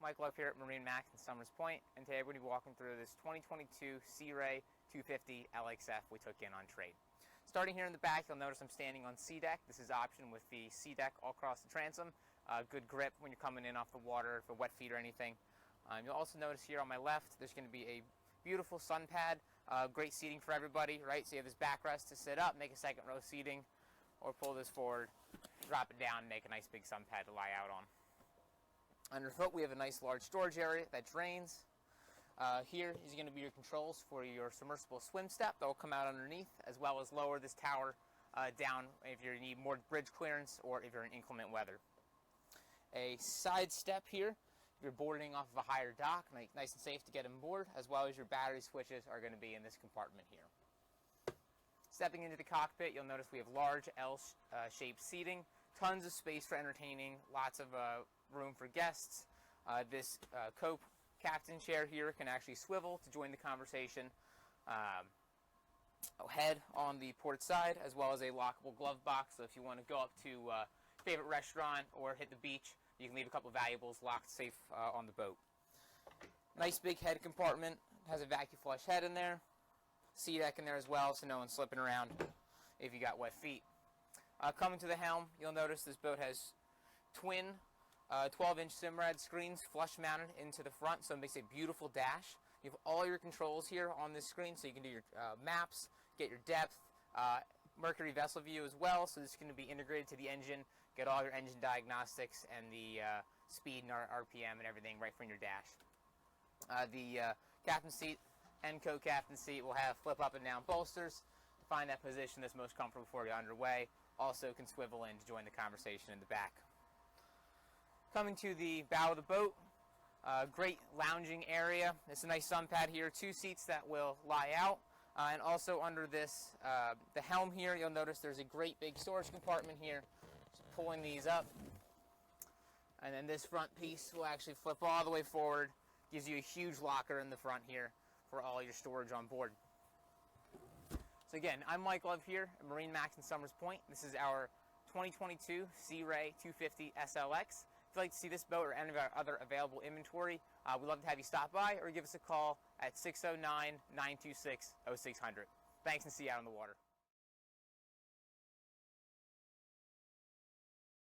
Mike Love here at MarineMax Somers Point, and today we're going to be walking through this 2022 Sea Ray 250 LXF we took in on trade. Starting here in the back, you'll notice I'm standing on sea deck. This is option with the sea deck all across the transom. Good grip when you're coming in off the water for wet feet or anything. You'll also notice here on my left, there's going to be a beautiful sun pad. Great seating for everybody, right? So you have this backrest to sit up, make a second row seating, or pull this forward, drop it down, and make a nice big sun pad to lie out on. Underfoot, we have a nice large storage area that drains. Here is going to be your controls for your submersible swim step that will come out underneath, as well as lower this tower down if you need more bridge clearance or if you're in inclement weather. A side step here, if you're boarding off of a higher dock, nice and safe to get on board, as well as your battery switches are going to be in this compartment here. Stepping into the cockpit, you'll notice we have large L-shaped seating, tons of space for entertaining, lots of room for guests. This cope captain chair here can actually swivel to join the conversation. Head on the port side, as well as a lockable glove box, so if you want to go up to a favorite restaurant or hit the beach, you can leave a couple of valuables locked safe on the boat. Nice big head compartment, has a vacuum flush head in there. Sea deck in there as well, so no one's slipping around if you got wet feet. Coming to the helm, you'll notice this boat has twin 12-inch Simrad screens flush mounted into the front, so it makes a beautiful dash. You have all your controls here on this screen, so you can do your maps, get your depth, Mercury vessel view as well, so this is going to be integrated to the engine, get all your engine diagnostics and the speed and RPM and everything right from your dash. The captain seat and co-captain seat will have flip up and down bolsters to find that position that's most comfortable for you underway. Also can swivel in to join the conversation in the back. Coming to the bow of the boat, great lounging area. It's a nice sun pad here, two seats that will lie out. And also under this, the helm here, you'll notice there's a great big storage compartment here. Just pulling these up. And then this front piece will actually flip all the way forward. Gives you a huge locker in the front here for all your storage on board. So again, I'm Mike Love here at MarineMax Somers Point. This is our 2022 Sea Ray 250 SLX. If you'd like to see this boat or any of our other available inventory, we'd love to have you stop by or give us a call at 609-926-0600. Thanks, and see you out on the water.